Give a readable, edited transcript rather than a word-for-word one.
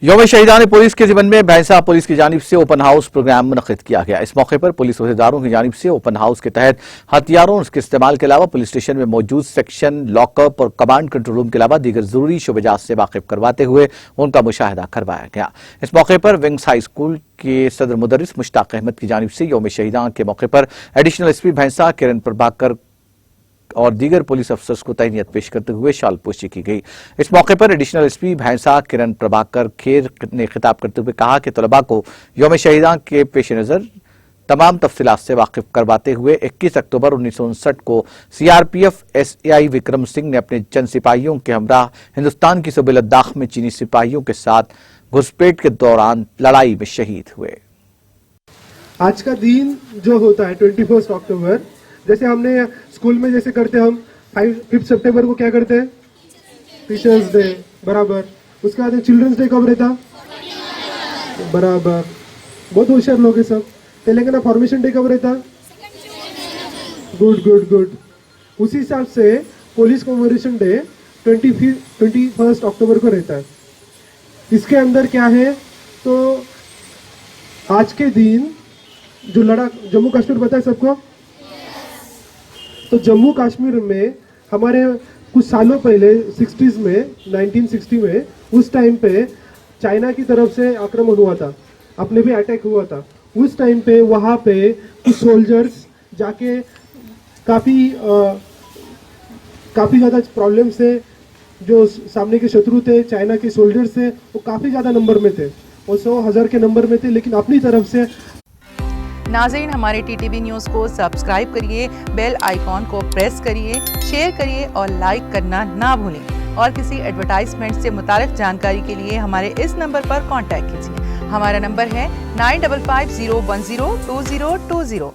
यौम शहीदान पुलिस के ज़िम्मन में भैंसा पुलिस की जानिब से ओपन हाउस प्रोग्राम मुनक़िद किया गया। इस मौके पर पुलिस अहदेदारों की जानिब से ओपन हाउस के तहत हथियारों के इस्तेमाल के अलावा पुलिस स्टेशन में मौजूद सेक्शन, लॉकअप और कमांड कंट्रोल रूम के अलावा दीगर जरूरी शोबेजात से वाकिफ करवाते हुए उनका मुशाहिदा करवाया गया। इस मौके पर विंग्स हाई स्कूल के सदर मुदर्रिस मुश्ताक अहमद की जानिब से यौम शहीदान के मौके पर एडिशनल एसपी भैंसा किरण प्रभाकर और दीगर पुलिस अफसर्स को तहनीत पेश करते हुए शाल पोशी की गई। इस मौके पर एडिशनल एसपी भैंसा किरण प्रभाकर खेर ने खिताब करते हुए कहा कि तलबा को यौम शहीदान के पेश नज़र तमाम तफसीलात से वाकिफ करवाते हुए 21 अक्टूबर 1959 को सीआरपीएफ एसएआई विक्रम सिंह ने अपने चंद सिपाहियों के हमरा हिंदुस्तान की सूबे लद्दाख में चीनी सिपाहियों के साथ घुसपैठ के दौरान लड़ाई में शहीद हुए। आज का दिन जो होता है 21 अक्टूबर, जैसे हमने स्कूल में जैसे करते हम 5 सितंबर को क्या करते हैं, टीचर्स डे बराबर। उसके बाद चिल्ड्रंस डे कब रहता बराबर, बहुत होशियार लोग हैं सब। तेलंगाना फॉर्मेशन डे कब रहता, गुड गुड गुड। उसी हिसाब से पुलिस कमेमोरेशन डे 21 अक्टूबर को रहता है। इसके अंदर क्या है, तो आज के दिन जो लड़ा जम्मू कश्मीर पता है सबको, तो जम्मू कश्मीर में हमारे कुछ सालों पहले 60s में 1960 में उस टाइम पे चाइना की तरफ से आक्रमण हुआ था, अपने भी अटैक हुआ था। उस टाइम पे वहाँ पे कुछ सोल्जर्स जाके काफ़ी ज़्यादा प्रॉब्लम से, जो सामने के शत्रु थे चाइना के सोल्जर्स थे, वो काफ़ी ज़्यादा नंबर में थे, वो 100,000 के नंबर में थे, लेकिन अपनी तरफ से। नाज़रीन, हमारे टीटीवी न्यूज़ को सब्सक्राइब करिए, बेल आइकॉन को प्रेस करिए, शेयर करिए और लाइक करना ना भूलें। और किसी एडवर्टाइजमेंट से मुताल्लिक जानकारी के लिए हमारे इस नंबर पर कांटेक्ट कीजिए। हमारा नंबर है 9550102020।